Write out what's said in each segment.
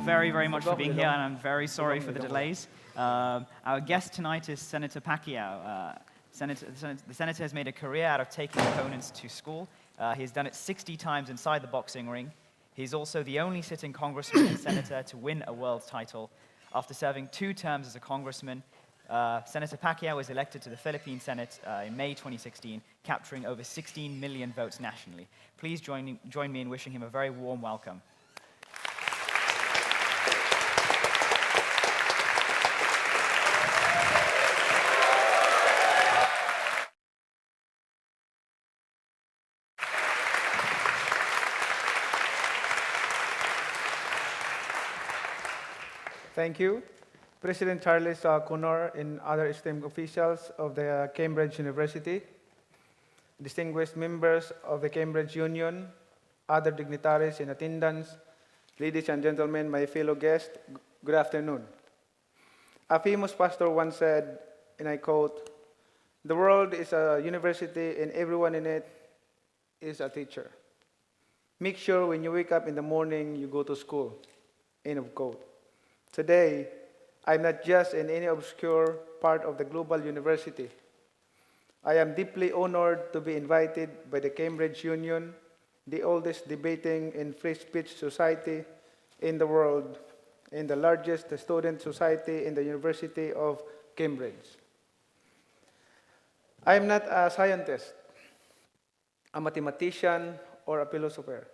very, very much for being here, and I'm very sorry for the delays. Our guest tonight is Senator Pacquiao. The senator has made a career out of taking opponents to school. He has done it 60 times inside the boxing ring. He's also the only sitting congressman and senator to win a world title. After serving 2 terms as a congressman, Senator Pacquiao was elected to the Philippine Senate in May 2016, capturing over 16 million votes nationally. Please join me in wishing him a very warm welcome. Thank you, President Charles Connor and other esteemed officials of the Cambridge University, distinguished members of the Cambridge Union, other dignitaries in attendance, ladies and gentlemen, my fellow guests, good afternoon. A famous pastor once said, and I quote, "The world is a university and everyone in it is a teacher. Make sure when you wake up in the morning, you go to school." End of quote. Today, I'm not just in any obscure part of the global university. I am deeply honored to be invited by the Cambridge Union, the oldest debating and free speech society in the world, and the largest student society in the University of Cambridge. I am not a scientist, a mathematician, or a philosopher,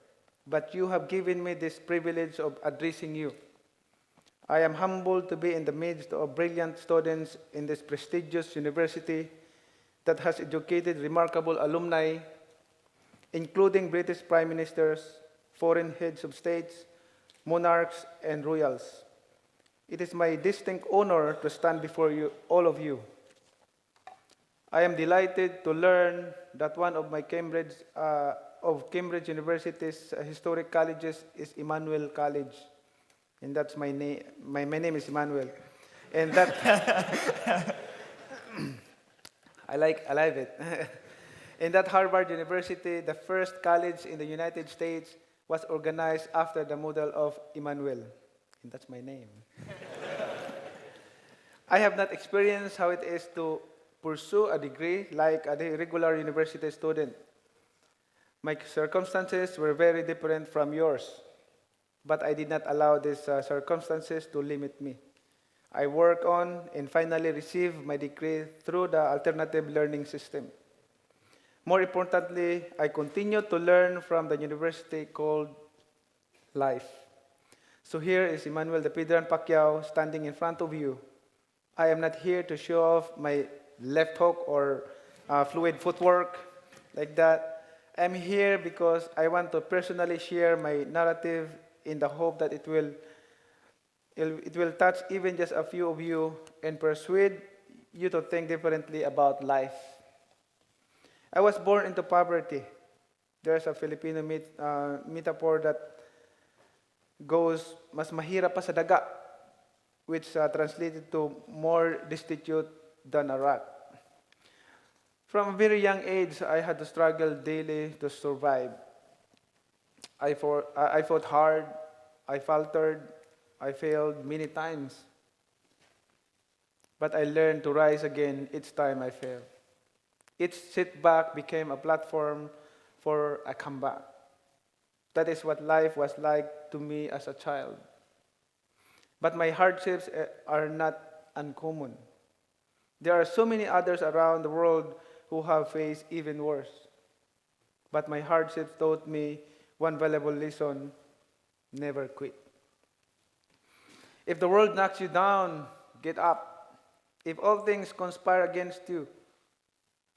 but you have given me this privilege of addressing you. I am humbled to be in the midst of brilliant students in this prestigious university that has educated remarkable alumni, including British prime ministers, foreign heads of states, monarchs, and royals. It is my distinct honor to stand before you, all of you. I am delighted to learn that one of Cambridge University's historic colleges is Emmanuel College. And that's my name. My name is Emmanuel, and that I like it. And that Harvard University, the first college in the United States, was organized after the model of Emmanuel, and that's my name. I have not experienced how it is to pursue a degree like a regular university student. My circumstances were very different from yours. But I did not allow these circumstances to limit me. I worked on and finally received my degree through the alternative learning system. More importantly, I continued to learn from the university called life. So here is Emmanuel the Pedran Pacquiao standing in front of you. I am not here to show off my left hook or fluid footwork like that. I'm here because I want to personally share my narrative in the hope that it will touch even just a few of you and persuade you to think differently about life. I was born into poverty. There's a Filipino metaphor that goes, "Mas mahirap pa sa daga," which translated to more destitute than a rat. From a very young age, I had to struggle daily to survive. I fought hard, I faltered, I failed many times. But I learned to rise again each time I failed. Each setback became a platform for a comeback. That is what life was like to me as a child. But my hardships are not uncommon. There are so many others around the world who have faced even worse. But my hardships taught me one valuable lesson: never quit. If the world knocks you down, get up. If all things conspire against you,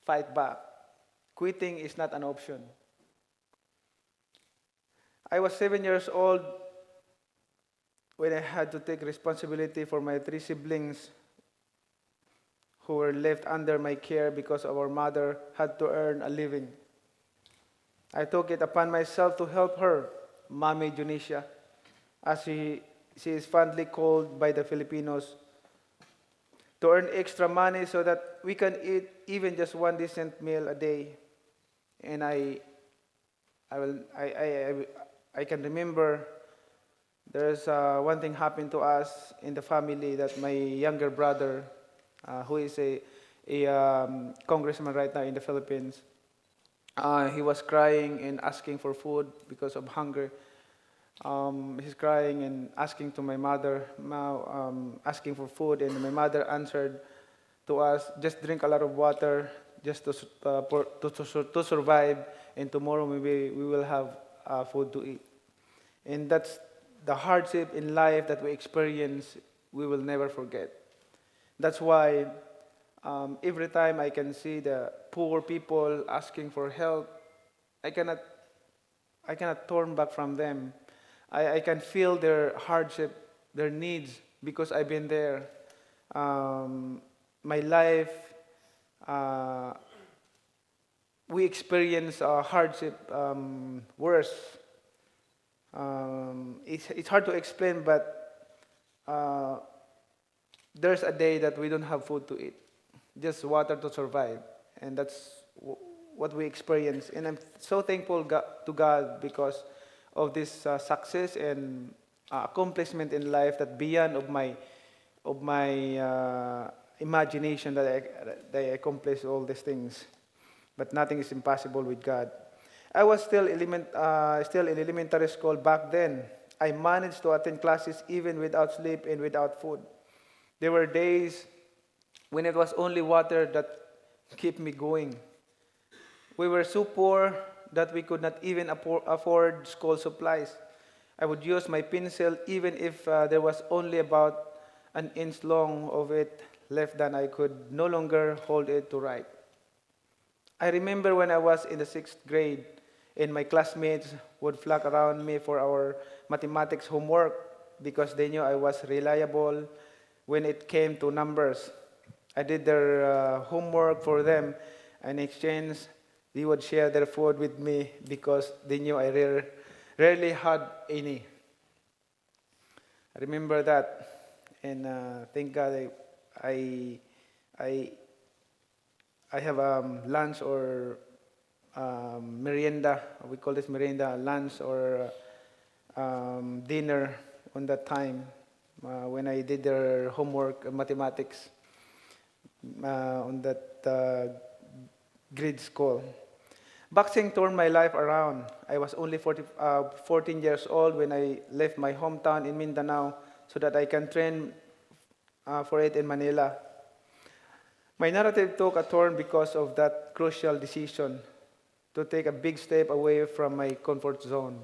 fight back. Quitting is not an option. I was 7 years old when I had to take responsibility for my 3 siblings who were left under my care because our mother had to earn a living. I took it upon myself to help her, Mommy Junisha, as she is fondly called by the Filipinos, to earn extra money so that we can eat even just one decent meal a day. And I can remember There's one thing happened to us in the family that my younger brother, who is a congressman right now in the Philippines, he was crying and asking for food because of hunger. He's crying and asking to my mother, asking for food, and my mother answered to us, just drink a lot of water, just to survive, and tomorrow maybe we will have food to eat. And that's the hardship in life that we experience, we will never forget. That's why every time I can see the poor people asking for help, I cannot, I cannot turn back from them. I can feel their hardship, their needs, because I've been there. My life, uh, we experience hardship worse. It's hard to explain, but uh, there's a day that we don't have food to eat, just water to survive, and that's what we experience. And I'm so thankful to God because of this success and accomplishment in life that beyond of my imagination that I accomplished all these things. But nothing is impossible with God. I was still in elementary school back then. I managed to attend classes even without sleep and without food. There were days when it was only water that kept me going. We were so poor that we could not even afford school supplies. I would use my pencil even if there was only about an inch long of it left, then I could no longer hold it to write. I remember when I was in the sixth grade and my classmates would flock around me for our mathematics homework because they knew I was reliable when it came to numbers. I did their homework for them, and in exchange, they would share their food with me because they knew I rarely had any. I remember that, and thank God I, I, I have lunch or merienda. We call this merienda, lunch or dinner on that time when I did their homework, mathematics, on that grade school. Boxing turned my life around. I was only 14 years old when I left my hometown in Mindanao so that I can train for it in Manila. My narrative took a turn because of that crucial decision to take a big step away from my comfort zone.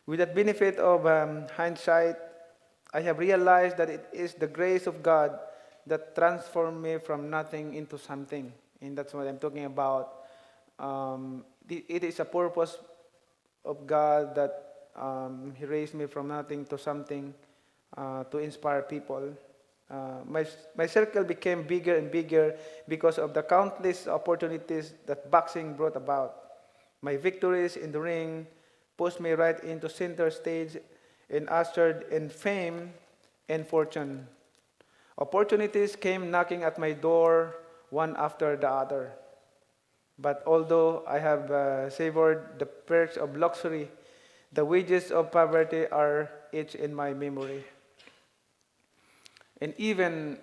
With the benefit of hindsight, I have realized that it is the grace of God that transformed me from nothing into something. And that's what I'm talking about. It is a purpose of God that He raised me from nothing to something to inspire people. My circle became bigger and bigger because of the countless opportunities that boxing brought about. My victories in the ring pushed me right into center stage and ushered in fame and fortune. Opportunities came knocking at my door one after the other. But although I have savored the perks of luxury, the wages of poverty are etched in my memory. And even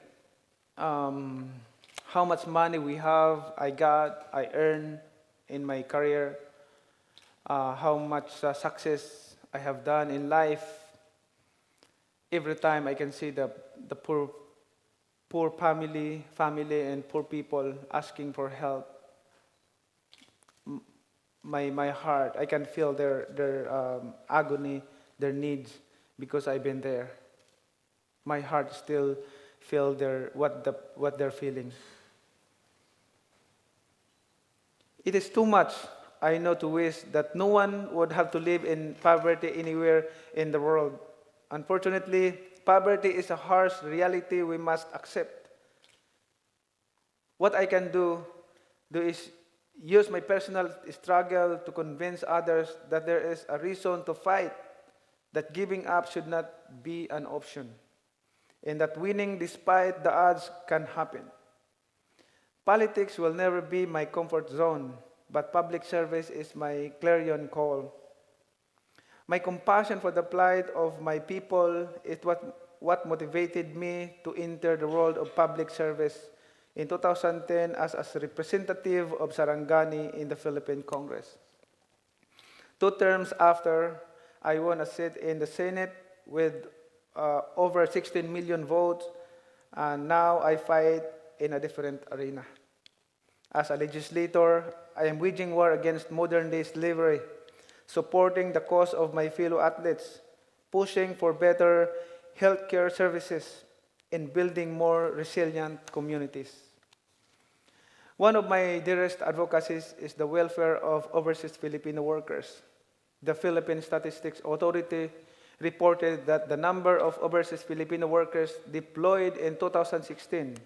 how much money we have, I earned in my career, how much success I have done in life, every time I can see the poor family and poor people asking for help, my heart, I can feel their agony, their needs, because I've been there. My heart still feel what they're feeling. It is too much, I know, to wish that no one would have to live in poverty anywhere in the world. Unfortunately, poverty is a harsh reality we must accept. What I can do is use my personal struggle to convince others that there is a reason to fight, that giving up should not be an option, and that winning despite the odds can happen. Politics will never be my comfort zone, but public service is my clarion call. My compassion for the plight of my people is what motivated me to enter the world of public service in 2010 as a representative of Sarangani in the Philippine Congress. 2 terms after, I won a seat in the Senate with over 16 million votes, and now I fight in a different arena. As a legislator, I am waging war against modern-day slavery, supporting the cause of my fellow athletes, pushing for better healthcare services, and building more resilient communities. One of my dearest advocacies is the welfare of overseas Filipino workers. The Philippine Statistics Authority reported that the number of overseas Filipino workers deployed in 2016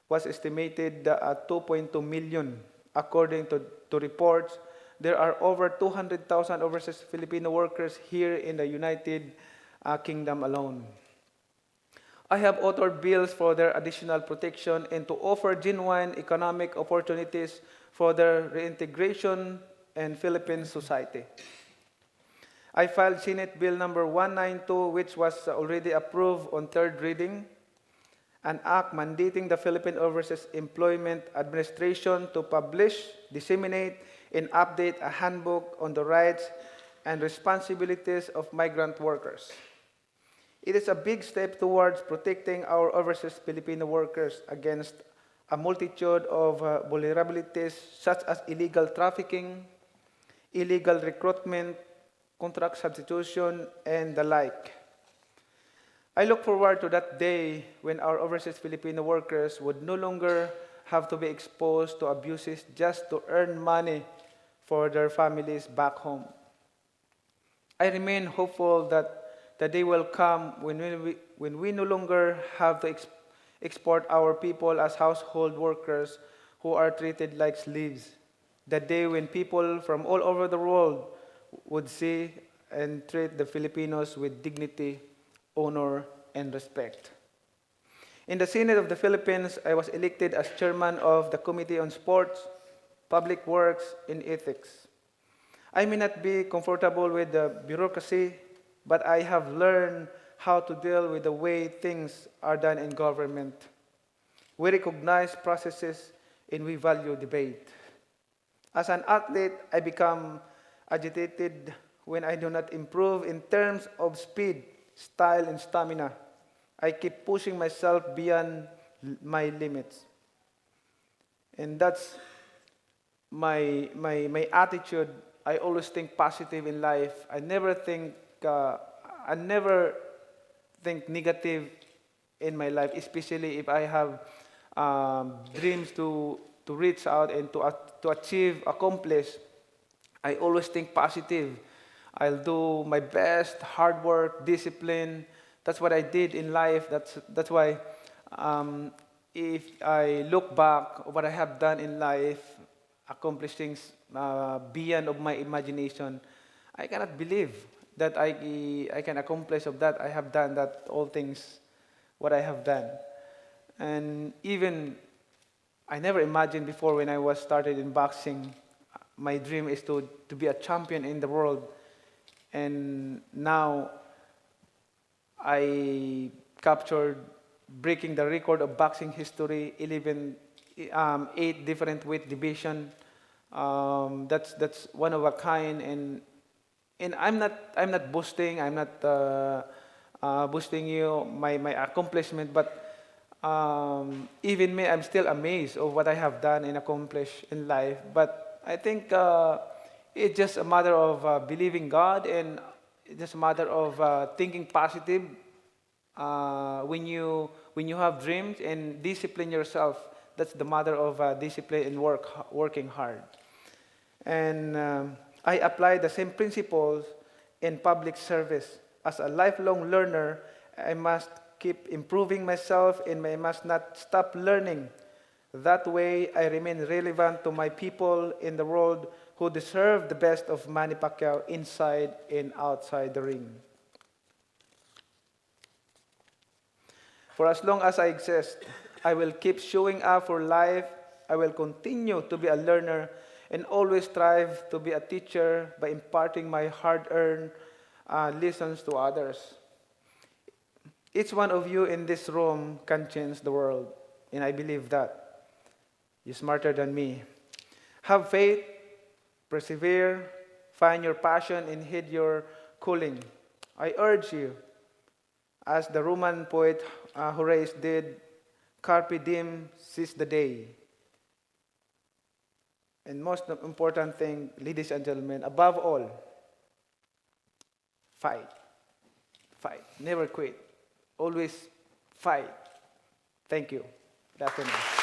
was estimated at 2.2 million. According to reports, there are over 200,000 overseas Filipino workers here in the United Kingdom alone. I have authored bills for their additional protection and to offer genuine economic opportunities for their reintegration in Philippine society. I filed Senate Bill number 192, which was already approved on third reading, an act mandating the Philippine Overseas Employment Administration to publish, disseminate, and update a handbook on the rights and responsibilities of migrant workers. It is a big step towards protecting our overseas Filipino workers against a multitude of vulnerabilities such as illegal trafficking, illegal recruitment, contract substitution, and the like. I look forward to that day when our overseas Filipino workers would no longer have to be exposed to abuses just to earn money for their families back home. I remain hopeful that the day will come when we no longer have to export our people as household workers who are treated like slaves. The day when people from all over the world would see and treat the Filipinos with dignity, honor, and respect. In the Senate of the Philippines, I was elected as chairman of the Committee on Sports, Public Works, and Ethics. I may not be comfortable with the bureaucracy, but I have learned how to deal with the way things are done in government. We recognize processes and we value debate. As an athlete, I become agitated when I do not improve in terms of speed, style, and stamina. I keep pushing myself beyond my limits. And that's my attitude. I always think positive in life. I never think negative in my life, especially if I have dreams to reach out and to achieve, accomplish. I always think positive. I'll do my best, hard work, discipline. That's what I did in life. That's why if I look back what I have done in life, accomplish things beyond of my imagination, I cannot believe that I can accomplish of that. I have done that, all things, what I have done. And even, I never imagined before when I was started in boxing, my dream is to be a champion in the world. And now, I captured breaking the record of boxing history, 8 different weight division. That's one of a kind, and I'm not boasting. I'm not boasting you my accomplishment, but even me, I'm still amazed of what I have done and accomplished in life. But I think it's just a matter of believing God, and it's just a matter of thinking positive. When you have dreams and discipline yourself, that's the matter of discipline and working hard. And I apply the same principles in public service. As a lifelong learner, I must keep improving myself and I must not stop learning. That way, I remain relevant to my people in the world who deserve the best of Manny Pacquiao inside and outside the ring. For as long as I exist, I will keep showing up for life. I will continue to be a learner and always strive to be a teacher by imparting my hard-earned lessons to others. Each one of you in this room can change the world, and I believe that. You're smarter than me. Have faith, persevere, find your passion, and heed your calling. I urge you, as the Roman poet Horace did, carpe diem, seize the day. And most important thing, ladies and gentlemen, above all, fight. Fight. Never quit. Always fight. Thank you. That's enough.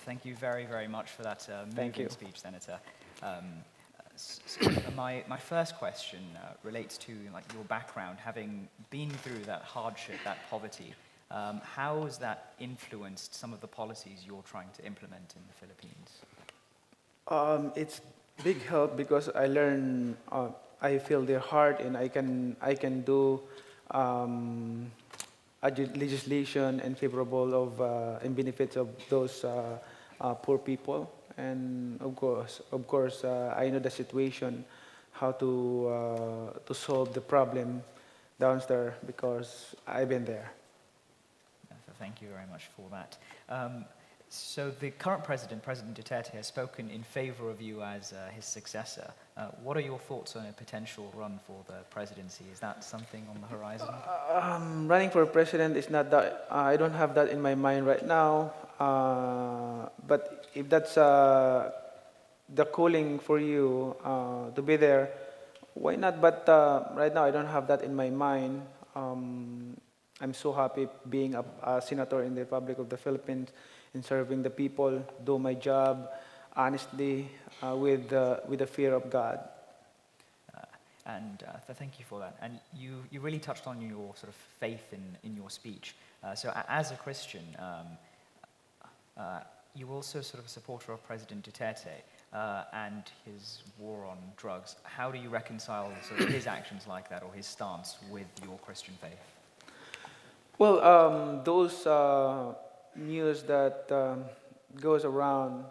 Thank you very, very much for that Thank you. moving speech, Senator. My first question relates to your background, having been through that hardship, that poverty. How has that influenced some of the policies you're trying to implement in the Philippines? It's big help because I learn. I feel their heart, and I can do legislation and favorable of in benefits of those poor people. And of course, I know the situation, how to solve the problem downstairs because I've been there. Thank you very much for that. So the current president, President Duterte, has spoken in favor of you as his successor. What are your thoughts on a potential run for the presidency? Is that something on the horizon? Running for president is not that. I don't have that in my mind right now. But if that's the calling for you to be there, why not? But right now, I don't have that in my mind. I'm so happy being a senator in the Republic of the Philippines and serving the people, do my job honestly with the fear of God. Thank you for that. And you really touched on your sort of faith in your speech. So as a Christian, you're also sort of a supporter of President Duterte and his war on drugs. How do you reconcile sort of his actions like that or his stance with your Christian faith? Well, those news that goes around,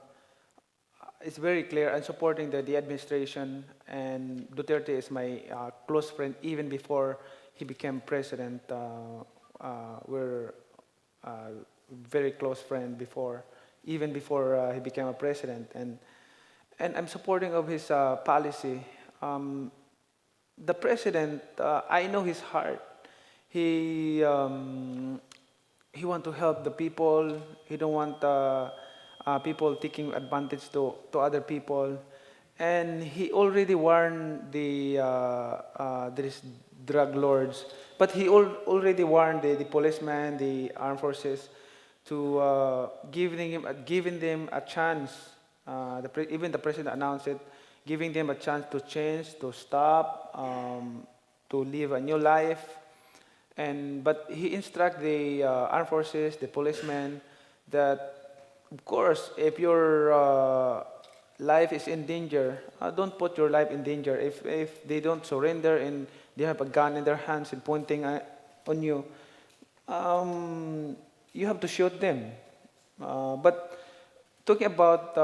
it's very clear. I'm supporting the administration, and Duterte is my close friend even before he became president. We're very close friend before, even before he became a president, and I'm supporting of his policy. The president, I know his heart. He want to help the people. He don't want people taking advantage to other people, and he already warned these drug lords. But he already warned the policemen, the armed forces, to giving them a chance. Even the president announced it, giving them a chance to change, to stop, to live a new life. But he instruct the armed forces, the policemen, that of course, if your life is in danger, don't put your life in danger. If they don't surrender and they have a gun in their hands and pointing on you, you have to shoot them. But talking about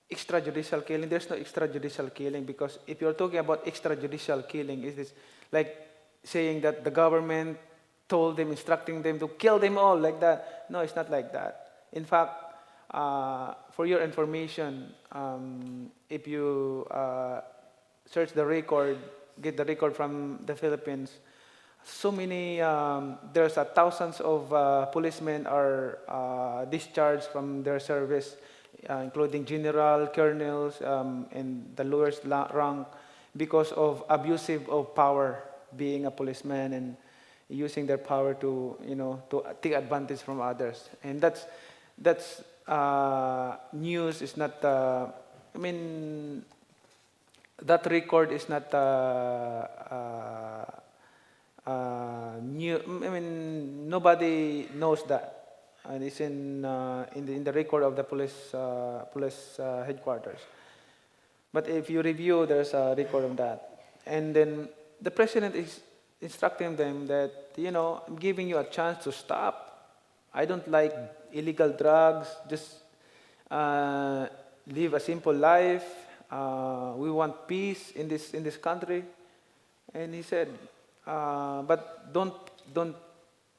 extrajudicial killing, there's no extrajudicial killing, because if you're talking about extrajudicial killing, is this like saying that the government told them, instructing them to kill them all like that? No, it's not like that. In fact, for your information, if you search the record, get the record from the Philippines, so many, there's thousands of policemen are discharged from their service, including general, colonels, and the lowest rank, because of abusive of power, being a policeman and using their power to take advantage from others. And that's news. Is not. I mean, that record is not new. I mean, nobody knows that. and it's in the record of the police headquarters. But if you review, there's a record of that. And then the president is instructing them that, I'm giving you a chance to stop. I don't like illegal drugs. Just live a simple life. We want peace in this country. And he said, but don't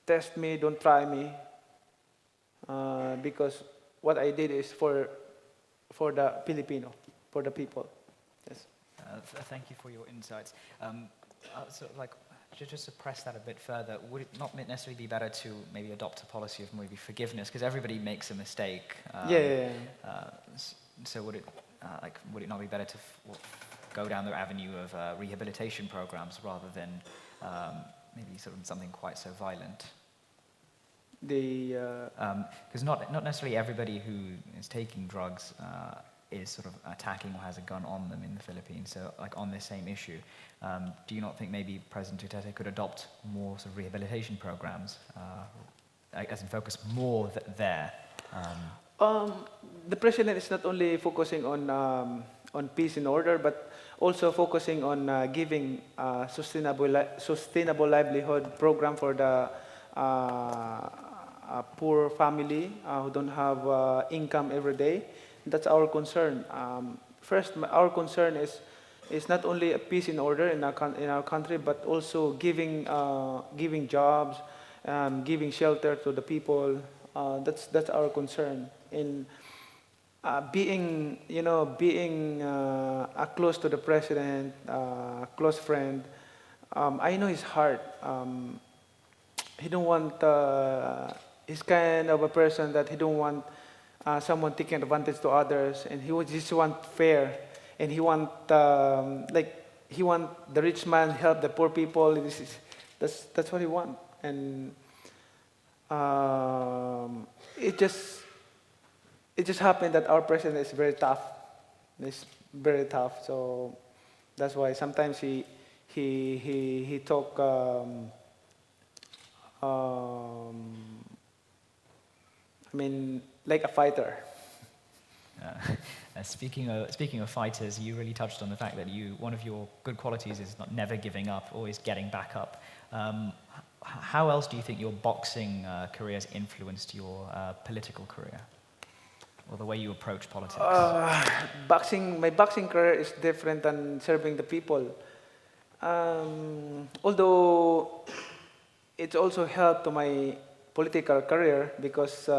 test me, don't try me, because what I did is for the Filipino, for the people. Yes. Thank you for your insights. Sort of like, just to press that a bit further, would it not necessarily be better to maybe adopt a policy of maybe forgiveness? Because everybody makes a mistake. Yeah. So would it not be better to go down the avenue of rehabilitation programs rather than maybe sort of something quite so violent? Because not necessarily everybody who is taking drugs is sort of attacking or has a gun on them in the Philippines. So, like on this same issue, do you not think maybe President Duterte could adopt more sort of rehabilitation programs, as in focus more there? The president is not only focusing on peace and order, but also focusing on giving sustainable livelihood program for the poor family who don't have income every day. That's our concern. First, our concern is not only a peace and order in our country, but also giving jobs, giving shelter to the people. That's our concern. In being close to the president, close friend. I know his heart. He don't want. He's kind of a person that he don't want someone taking advantage to others, and he would just want fair, and he want he want the rich man help the poor people. That's what he want, and it just happened that our president is very tough. He's very tough, so that's why sometimes he talk. Like a fighter. Speaking of fighters, you really touched on the fact that one of your good qualities is not never giving up, always getting back up. How else do you think your boxing career has influenced your political career, or the way you approach politics? My boxing career is different than serving the people. Although it's also helped to my political career because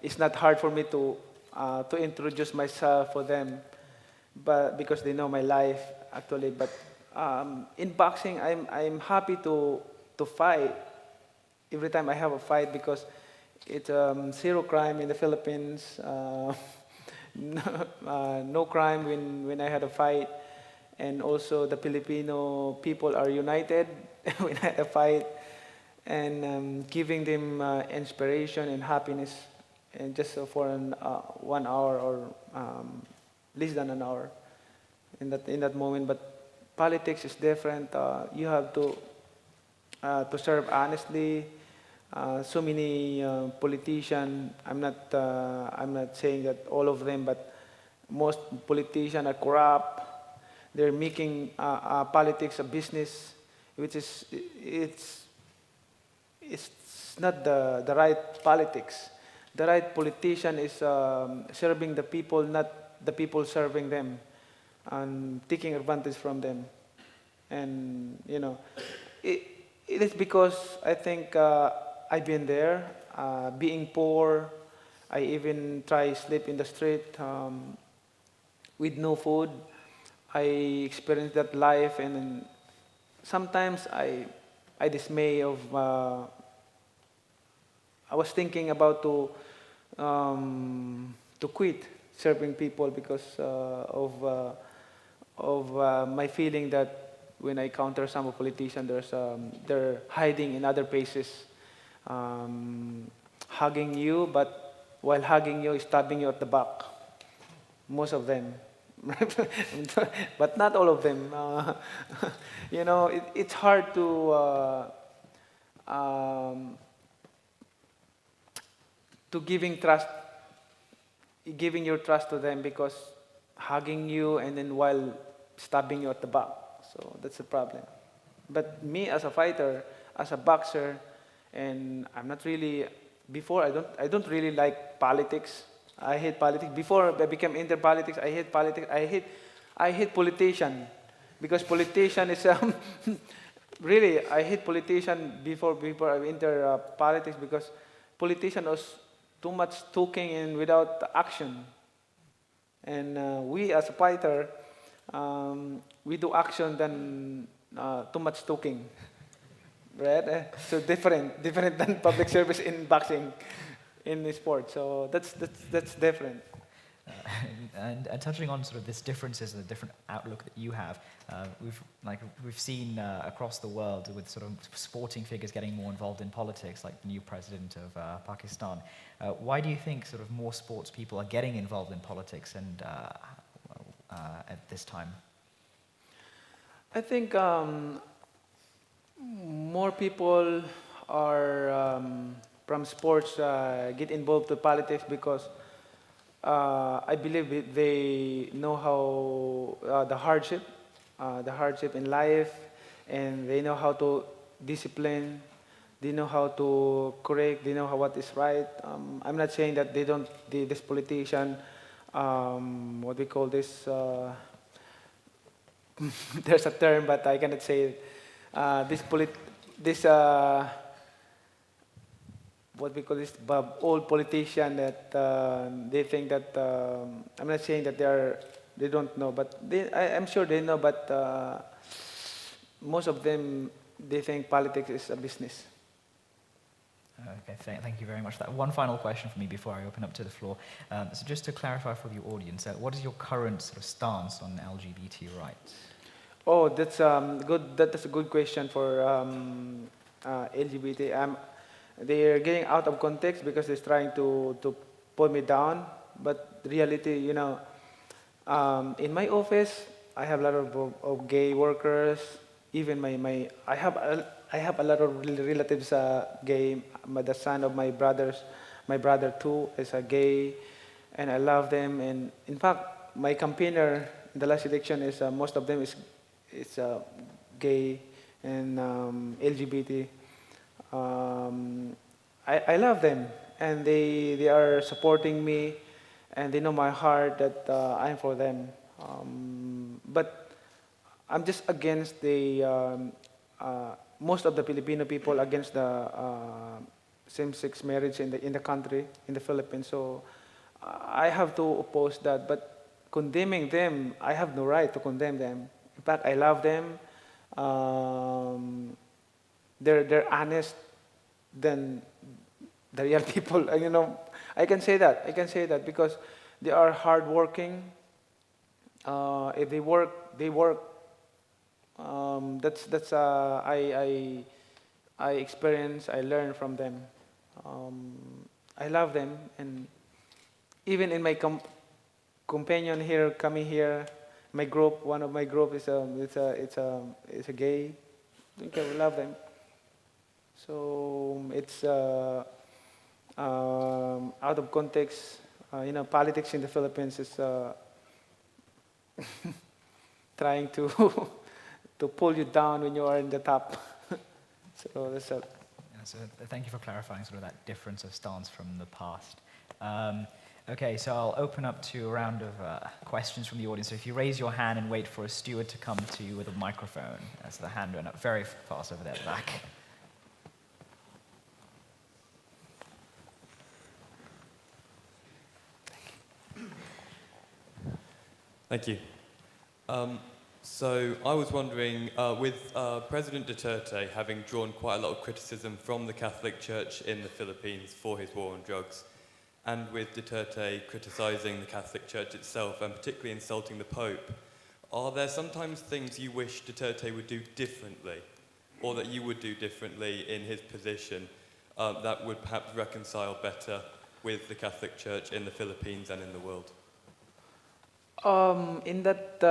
it's not hard for me to introduce myself for them, but because they know my life actually. But in boxing, I'm happy to fight every time I have a fight because it's zero crime in the Philippines. No crime when I had a fight, and also the Filipino people are united when I had a fight. And giving them inspiration and happiness, and just for 1 hour or less than an hour in that moment. But politics is different. You have to serve honestly. So many politicians. I'm not saying that all of them, but most politicians are corrupt. They're making politics a business, which is it's not the right politics. The right politician is serving the people, not the people serving them, and taking advantage from them. And it is because I think I've been there, being poor. I even try sleep in the street with no food. I experienced that life, and then sometimes I dismay of. I was thinking about to quit serving people because of my feeling that when I encounter some politician, they're hiding in other places, hugging you, but while hugging you, stabbing you at the back. Most of them. But not all of them. It's hard to to giving your trust to them because hugging you and then while stabbing you at the back. So that's the problem. But me as a fighter, as a boxer, and I'm not really before I don't really like politics. I hate politics. Before I became into politics, I hate politics. I hate politician because politician is really I hate politician before I enter politics because politician was too much talking and without action. And we as a fighter, we do action than too much talking, right? So different than public service in boxing, in the sport. So that's different. Uh, and touching on sort of this differences and the different outlook that you have, we've seen across the world with sort of sporting figures getting more involved in politics, like the new president of Pakistan. Why do you think sort of more sports people are getting involved in politics and at this time? I think more people are from sports get involved to politics because I believe they know how the hardship in life, and they know how to discipline. They know how to correct. They know how what is right. I'm not saying that they don't. This politician, what we call this. There's a term, but I cannot say it. This what we call this old politician that they think that I'm not saying that they don't know, but I'm sure they know, but most of them they think politics is a business. Okay, thank you very much for that. One final question for me before I open up to the floor. So just to clarify for the audience, what is your current sort of stance on LGBT rights? Oh, that's good. That's a good question for LGBT. They're getting out of context because they're trying to pull me down. But reality, in my office, I have a lot of gay workers. Even I have a lot of relatives gay. The son of my brother too is a gay, and I love them. And in fact, my campaigner in the last election is most of them is gay and LGBT. I love them, and they are supporting me, and they know my heart that I'm for them. But I'm just against the most of the Filipino people against the same-sex marriage in the country, in the Philippines. So I have to oppose that. But condemning them, I have no right to condemn them. In fact, I love them. They're honest than the real people. I can say that. I can say that because they are hardworking. If they work, they work. That's I experience. I learn from them. I love them, and even in my companion here coming here. My group, one of my group is a gay. Okay, we love them. So it's out of context. Politics in the Philippines is trying to to pull you down when you are in the top. So that's it. Yeah, so thank you for clarifying sort of that difference of stance from the past. Okay, so I'll open up to a round of questions from the audience. So if you raise your hand and wait for a steward to come to you with a microphone. So the hand went up very fast over there at the back. Thank you. So I was wondering, with President Duterte having drawn quite a lot of criticism from the Catholic Church in the Philippines for his war on drugs, and with Duterte criticizing the Catholic Church itself and particularly insulting the Pope, are there sometimes things you wish Duterte would do differently, or that you would do differently in his position, that would perhaps reconcile better with the Catholic Church in the Philippines and in the world? In that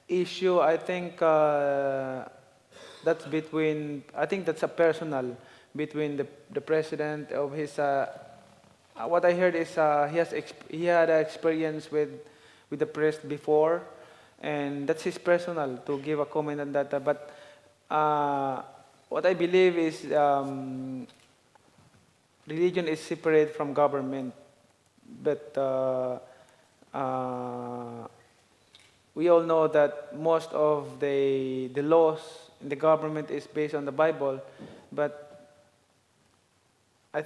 issue, I think that's a personal between the president of his what I heard is he had an experience with the press before, and that's his personal to give a comment on that. But what I believe is religion is separate from government, but we all know that most of the laws in the government is based on the Bible, but I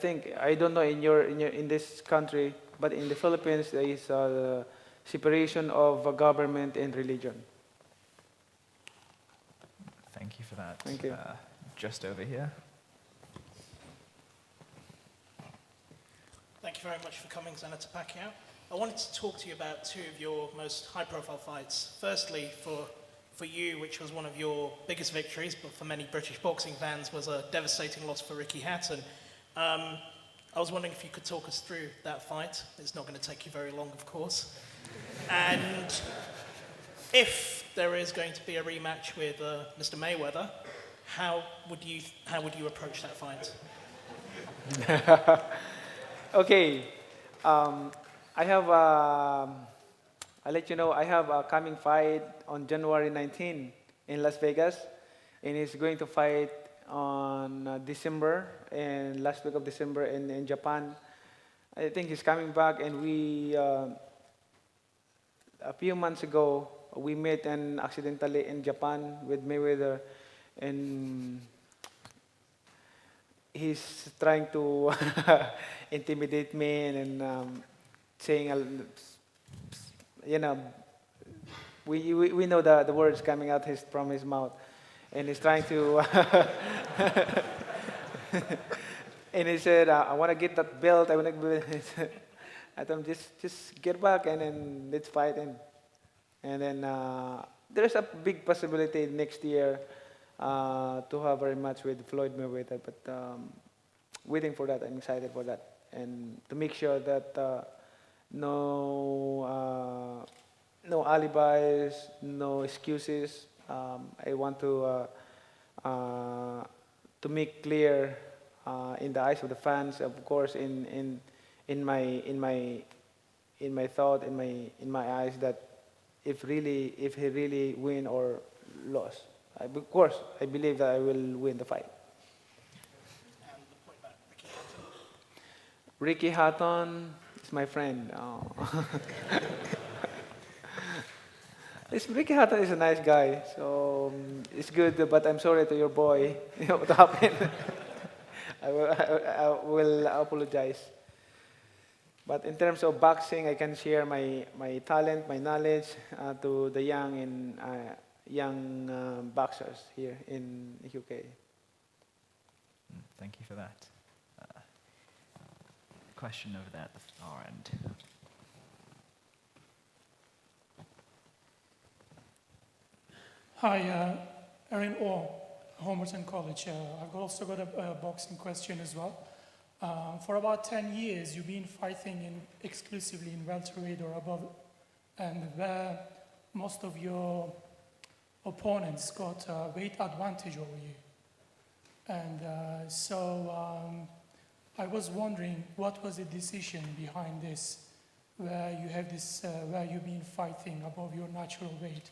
don't know in this country, but in the Philippines there is a separation of government and religion. Thank you for that. Thank you. Just over here. Thank you very much for coming, Senator Pacquiao. I wanted to talk to you about two of your most high-profile fights. Firstly, for you, which was one of your biggest victories, but for many British boxing fans was a devastating loss for Ricky Hatton. I was wondering if you could talk us through that fight. It's not going to take you very long, of course. And if there is going to be a rematch with Mr. Mayweather, how would you approach that fight? Okay, I'll let you know, I have a coming fight on January 19 in Las Vegas, and he's going to fight on December, and last week of December in Japan. I think he's coming back, and a few months ago, we met accidentally in Japan with Mayweather, and he's trying to intimidate me and saying, we know the words coming out from his mouth, and he's trying to, and he said, I want to get that belt. I told him, just get back and then let's fight. And then there's a big possibility next year to have a rematch with Floyd Mayweather, but waiting for that. I'm excited for that, and to make sure that no alibis, no excuses. I want to make clear in the eyes of the fans, of course, in my thought, in my eyes, that if he really win or lost, of course, I believe that I will win the fight. And the point about Ricky Hatton is my friend. Oh. Ricky Hatton is a nice guy, so it's good. But I'm sorry to your boy. What happened? I will apologize. But in terms of boxing, I can share my talent, my knowledge to the young boxers here in the UK. Thank you for that. Question over there at the far end. Hi, Erin Orr, Homerton College. I've also got a boxing question as well. For about 10 years, you've been fighting exclusively in welterweight or above, and where most of your opponents got a weight advantage over you. And I was wondering, what was the decision behind this, where you've been fighting above your natural weight?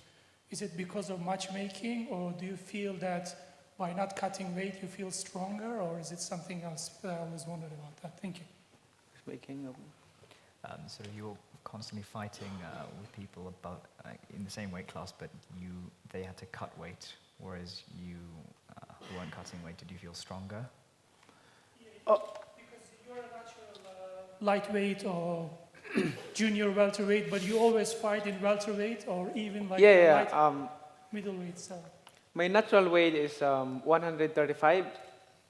Is it because of matchmaking, or do you feel that by not cutting weight you feel stronger, or is it something else? I always wondered about that. Thank you. So you're constantly fighting with people about in the same weight class, but they had to cut weight, whereas you weren't cutting weight. Did you feel stronger? Because you're a natural lightweight or junior welterweight, but you always fight in welterweight or even like light middleweight. So. My natural weight is 135,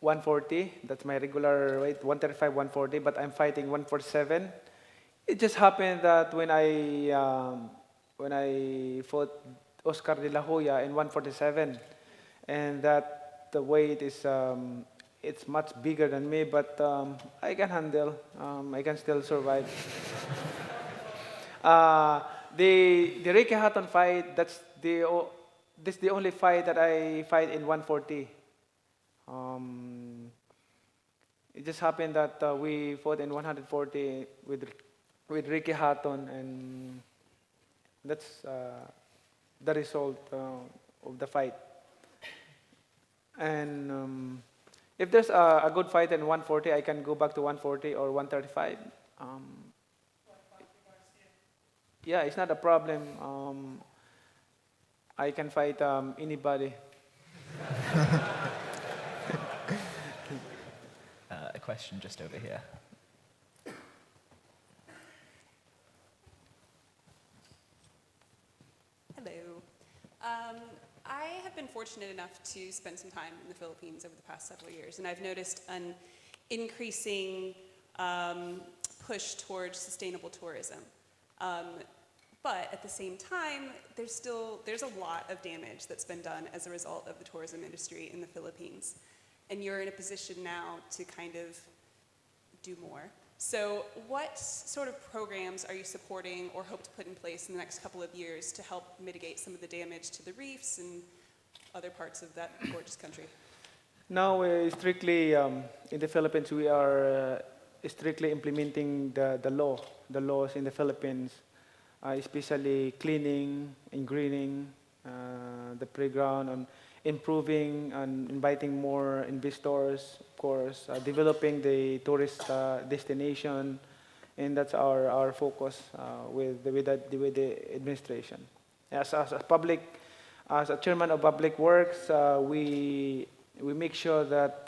140. That's my regular weight, 135, 140. But I'm fighting 147. It just happened that when I fought Oscar de la Hoya in 147, and that the weight is it's much bigger than me, but I can handle. I can still survive. The Ricky Hatton fight, this is the only fight that I fight in 140. It just happened that we fought in 140 with Ricky Hatton, and that's the result of the fight. And if there's a good fight in 140, I can go back to 140 or 135. Yeah, it's not a problem. I can fight anybody. A question just over here. Hello. I have been fortunate enough to spend some time in the Philippines over the past several years, and I've noticed an increasing push towards sustainable tourism. But at the same time, there's a lot of damage that's been done as a result of the tourism industry in the Philippines. And you're in a position now to kind of do more. So what sort of programs are you supporting or hope to put in place in the next couple of years to help mitigate some of the damage to the reefs and other parts of that gorgeous country? Now, strictly in the Philippines, we are strictly implementing the laws in the Philippines, especially cleaning and greening the playground, and improving and inviting more investors, of course, developing the tourist destination, and that's our focus with the administration. As a chairman of Public Works, we make sure that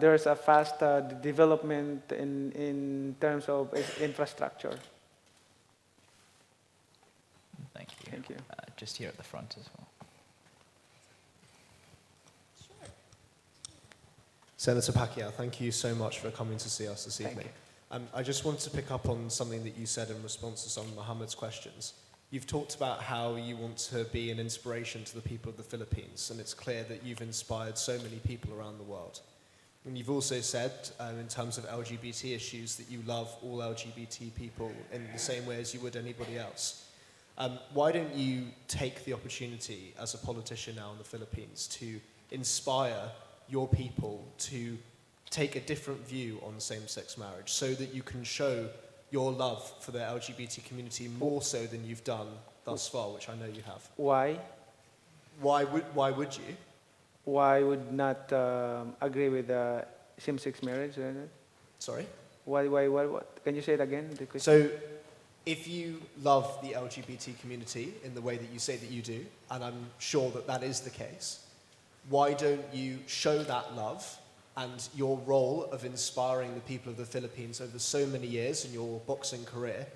there's a fast development in terms of infrastructure. Thank you. Thank you. Just here at the front as well. Senator Pacquiao, thank you so much for coming to see us this Thank evening. I just wanted to pick up on something that you said in response to some of Mohammed's questions. You've talked about how you want to be an inspiration to the people of the Philippines, and it's clear that you've inspired so many people around the world. And you've also said, in terms of LGBT issues, that you love all LGBT people in the same way as you would anybody else. Why don't you take the opportunity as a politician now in the Philippines to inspire your people to take a different view on same-sex marriage so that you can show your love for the LGBT community more so than you've done thus far, which I know you have? Why? Why would you? Why would not agree with same-sex marriage? Sorry? What? Can you say it again? The question? So, if you love the LGBT community in the way that you say that you do, and I'm sure that that is the case, why don't you show that love and your role of inspiring the people of the Philippines over so many years in your boxing career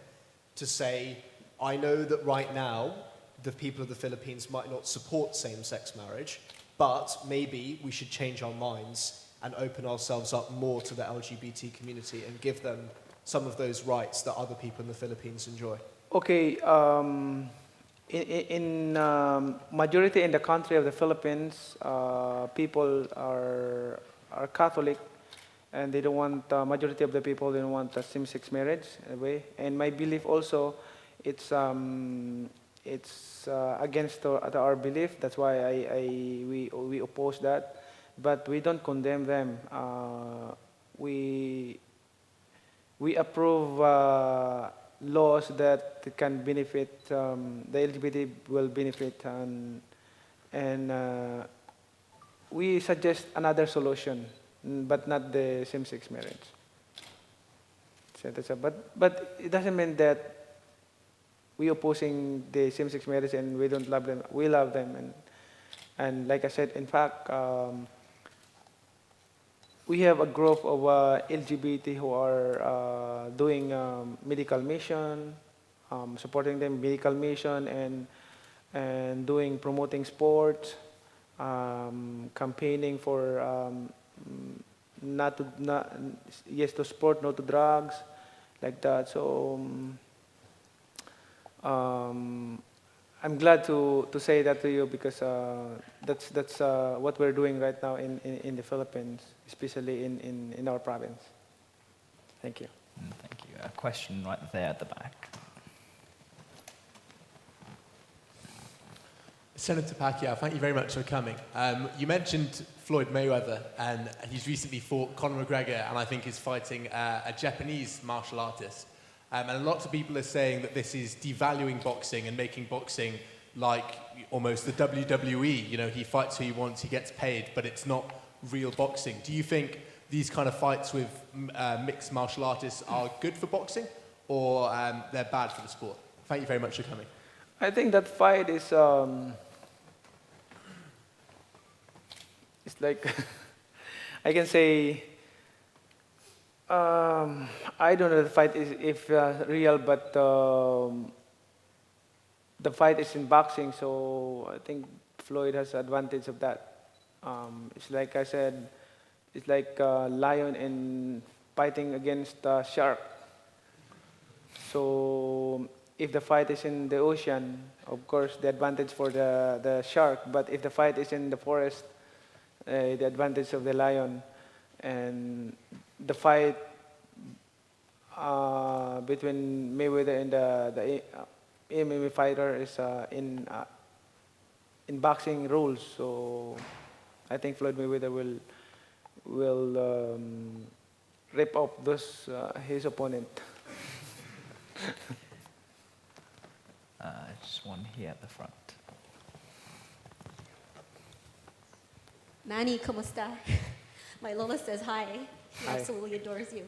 to say, I know that right now the people of the Philippines might not support same-sex marriage, but maybe we should change our minds and open ourselves up more to the LGBT community and give them some of those rights that other people in the Philippines enjoy. Okay, in majority in the country of the Philippines, people are Catholic, and they don't want, majority of the people don't want a same-sex marriage anyway. And my belief also, it's against our belief. That's why we oppose that, but we don't condemn them. We approve laws that can benefit, the LGBT will benefit, and we suggest another solution, but not the same-sex marriage. So but it doesn't mean that we opposing the same-sex marriage and we don't love them. We love them, and like I said, in fact, we have a group of LGBT who are doing medical mission, supporting them medical mission, and promoting sports, campaigning for yes to sport, no to drugs, like that. So I'm glad to say that to you, because that's what we're doing right now in the Philippines, especially in our province. Thank you. Thank you. A question right there at the back. Senator Pacquiao, thank you very much for coming. You mentioned Floyd Mayweather, and he's recently fought Conor McGregor, and I think is fighting a Japanese martial artist. And lots of people are saying that this is devaluing boxing and making boxing like almost the WWE. You know, he fights who he wants, he gets paid, but it's not real boxing. Do you think these kind of fights with mixed martial artists are good for boxing, or they're bad for the sport? Thank you very much for coming. I think that fight is it's like I can say I don't know the fight is if real, but the fight is in boxing, so I think Floyd has advantage of that. It's like I said, it's like a lion and fighting against a shark. So if the fight is in the ocean, of course, the advantage for the shark. But if the fight is in the forest, the advantage of the lion. And the fight between Mayweather and the MMA fighter is in boxing rules. So I think Floyd Mayweather will rip up his opponent. Just one here at the front. Manny, ¿cómo está? My Lola says hi. She Hi. absolutely adores you.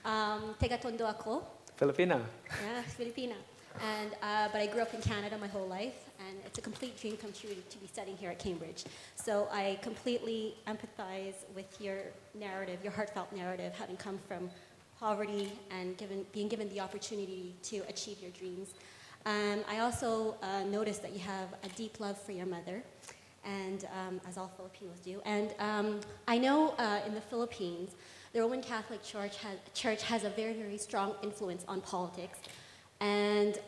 Taga tondo ako. Filipina. Yeah, Filipina. And, but I grew up in Canada my whole life, and it's a complete dream come true to be studying here at Cambridge. So I completely empathize with your narrative, your heartfelt narrative, having come from poverty and being given the opportunity to achieve your dreams. I also noticed that you have a deep love for your mother, and as all Filipinos do. And I know in the Philippines, the Roman Catholic Church has a very, very strong influence on politics. And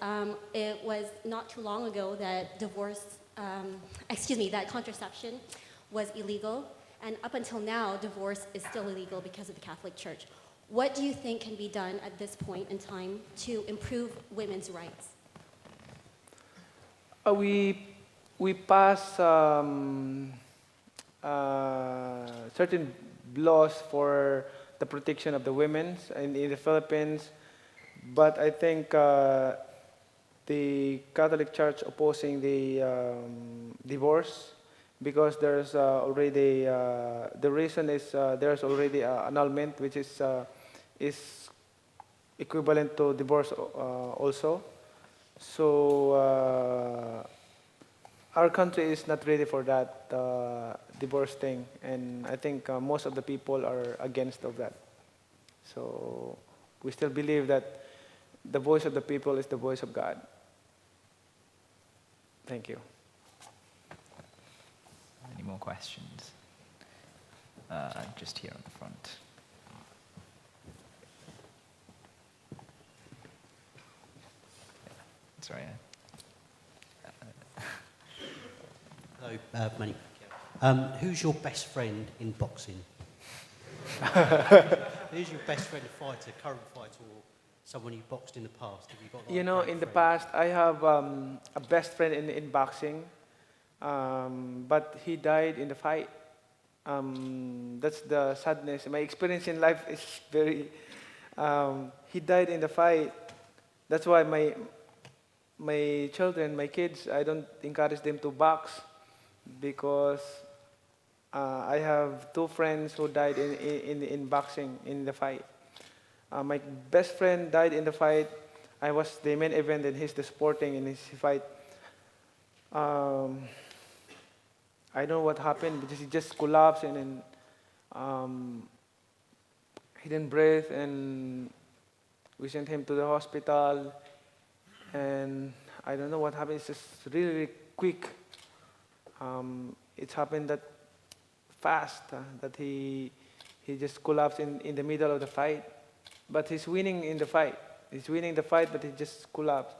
it was not too long ago that that contraception was illegal. And up until now, divorce is still illegal because of the Catholic Church. What do you think can be done at this point in time to improve women's rights? We pass certain laws for the protection of the women in the Philippines, but I think the Catholic Church opposing the divorce because there's already the reason is there's already annulment, which is equivalent to divorce also. So our country is not ready for that divorce thing, and I think most of the people are against of that. So we still believe that the voice of the people is the voice of God. Thank you. Any more questions? Just here on the front. Sorry. Hello, Manny. Who's your best friend in boxing? Who's your best friend fighter, current fighter, or someone you boxed in the past? Have you got? Like, You know, in the past, I have a best friend in boxing, but he died in the fight. That's the sadness. My experience in life is very. He died in the fight. That's why my children, my kids, I don't encourage them to box because I have two friends who died in boxing in the fight. My best friend died in the fight. I was the main event and he's the supporting in his fight. I don't know what happened because he just collapsed and then he didn't breathe and we sent him to the hospital. And I don't know what happened. It's just really, really quick. It happened that fast that he just collapsed in the middle of the fight. But he's winning in the fight. He's winning the fight, but he just collapsed.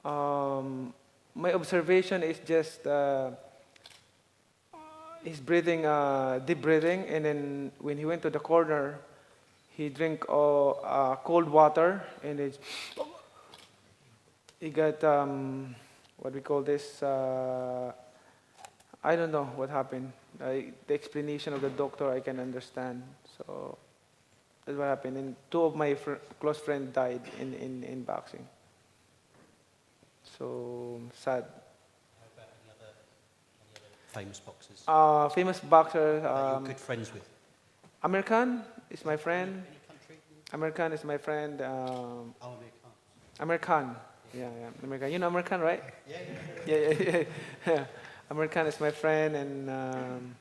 My observation is just he's breathing, deep breathing, and then when he went to the corner, he drank cold water, and he got what we call this I don't know what happened. The explanation of the doctor I can understand. So that's what happened. And two of my close friends died in boxing. So sad. How about any other famous boxers Famous boxer, that you're good friends with? American is my friend. Any country? American is my friend. Oh, American. American. Yeah, American. You know American, right? Yeah. Yeah. American is my friend, and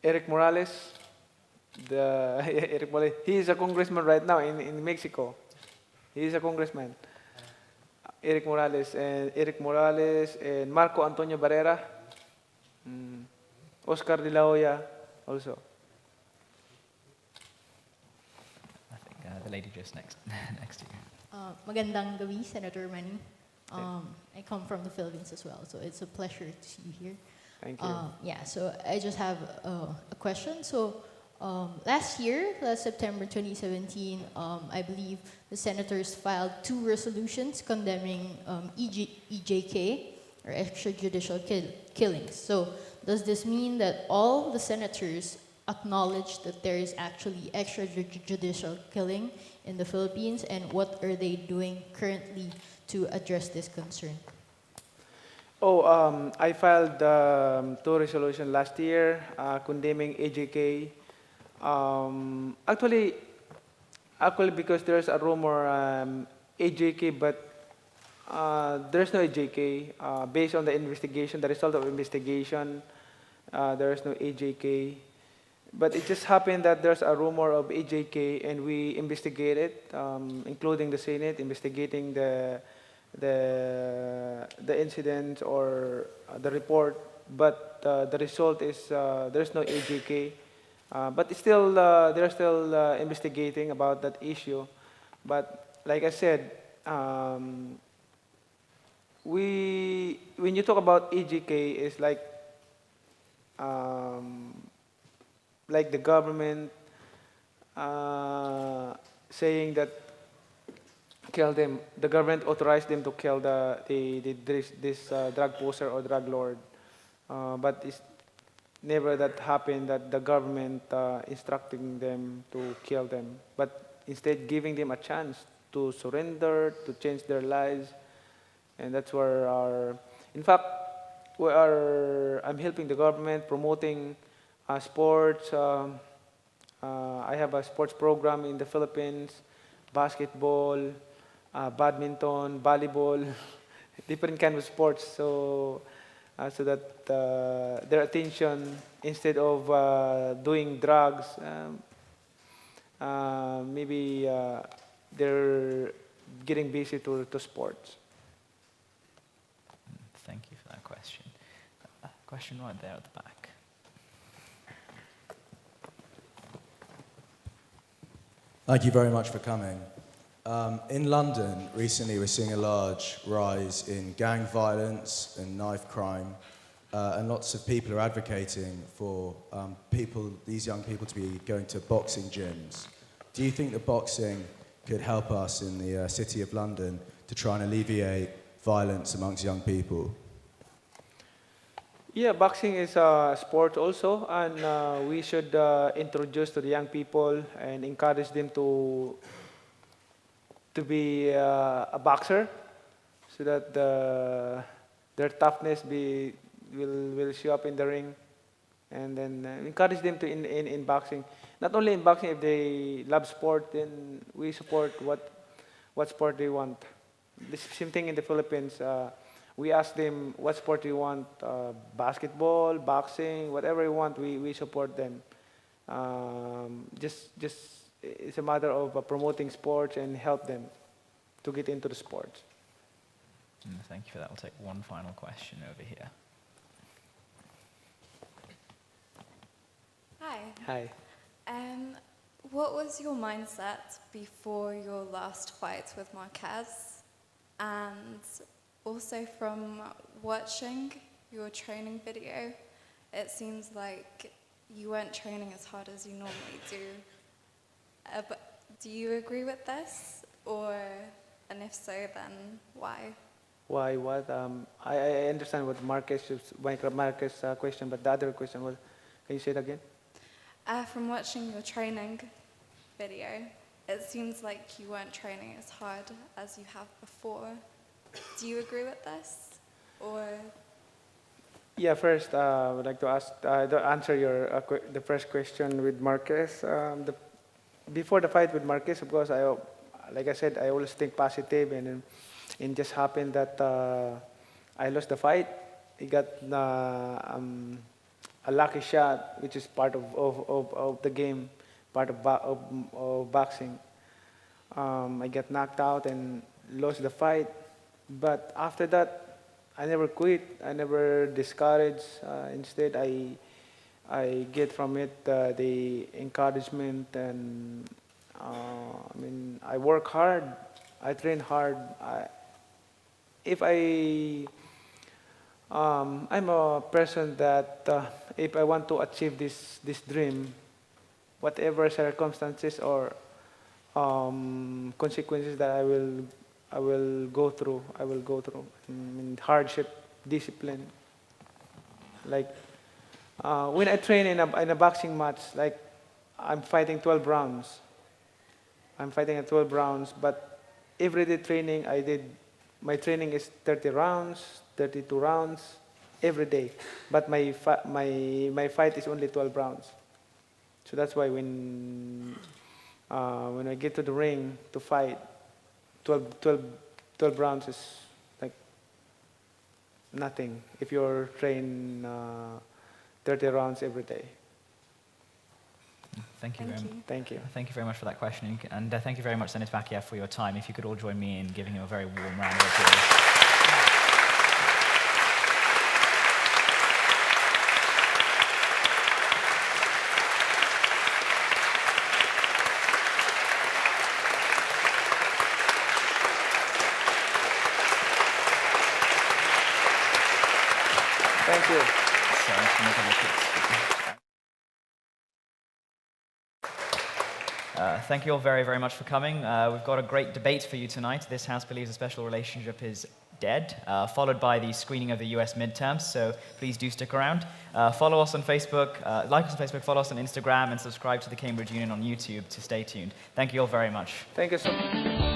Eric Morales. Eric Morales. He is a congressman right now in Mexico. He is a congressman. Eric Morales and Marco Antonio Barrera, Oscar De La Hoya also. I think the lady just next to you. Magandang gabi, Senator Manny. I come from the Philippines as well, so it's a pleasure to see you here. Thank you. Yeah, so I just have a question. So last September 2017, I believe the senators filed 2 resolutions condemning EJK, or extrajudicial killings. So does this mean that all the senators acknowledge that there is actually extrajudicial killing in the Philippines, and what are they doing currently to address this concern? I filed 2 resolutions last year condemning AJK. Actually, because there's a rumor AJK, but there's no AJK. Based on the investigation, the result of investigation, there is no AJK. But it just happened that there's a rumor of AJK, and we investigated, including the Senate, investigating the incident or the report. But the result is there's no AJK. But it's still, they're still investigating about that issue. But like I said, when you talk about AJK, it's like the government saying that kill them. The government authorized them to kill this drug poser or drug lord. But it's never that happened that the government instructing them to kill them, but instead giving them a chance to surrender, to change their lives. And that's where in fact, I'm helping the government promoting sports. I have a sports program in the Philippines, basketball, badminton, volleyball, different kind of sports. So that their attention, instead of doing drugs, maybe they're getting busy to sports. Thank you for that question. Question right there at the back. Thank you very much for coming. In London, recently we're seeing a large rise in gang violence and knife crime, and lots of people are advocating for these young people to be going to boxing gyms. Do you think that boxing could help us in the City of London to try and alleviate violence amongst young people? Yeah, boxing is a sport also, and we should introduce to the young people and encourage them to be a boxer, so that their toughness will show up in the ring, and then encourage them to in boxing. Not only in boxing, if they love sport, then we support what sport they want. The same thing in the Philippines. We ask them what sport you want, basketball, boxing, whatever you want, we support them. Just it's a matter of promoting sports and help them to get into the sports. Thank you for that. We'll take one final question over here. Hi. Hi. What was your mindset before your last fight with Marquez? And also from watching your training video, it seems like you weren't training as hard as you normally do. But do you agree with this? And if so, then why? Why? What? I understand what Marquez question, but the other question was, can you say it again? From watching your training video, it seems like you weren't training as hard as you have before. Do you agree with this? Or Yeah, first, I would like to answer your the first question with Marquez. Before the fight with Marquez, of course, like I said, I always think positive, and it just happened that I lost the fight. He got a lucky shot, which is part of the game, part of boxing. I got knocked out and lost the fight, but after that, I never quit. I never discouraged. Instead, I get from it the encouragement, and I mean, I work hard. I train hard. I'm a person that if I want to achieve this dream, whatever circumstances or consequences that I will go through. I will go through. I mean, hardship, discipline. Like when I train in a boxing match, like I'm fighting 12 rounds. I'm fighting at 12 rounds, but everyday training my training is 30 rounds, 32 rounds every day. But my fight is only 12 rounds. So that's why when I get to the ring to fight, 12 rounds is like nothing if you're trained 30 rounds every day. Thank you. Thank you. Thank you very much for that question, and thank you very much, Senator Pacquiao, for your time. If you could all join me in giving him a very warm round of applause. Thank you. Thank you all very, very much for coming. We've got a great debate for you tonight. This House believes a special relationship is dead, followed by the screening of the US midterms, so please do stick around. Follow us on Facebook, like us on Facebook, follow us on Instagram, and subscribe to the Cambridge Union on YouTube to stay tuned. Thank you all very much. Thank you so much.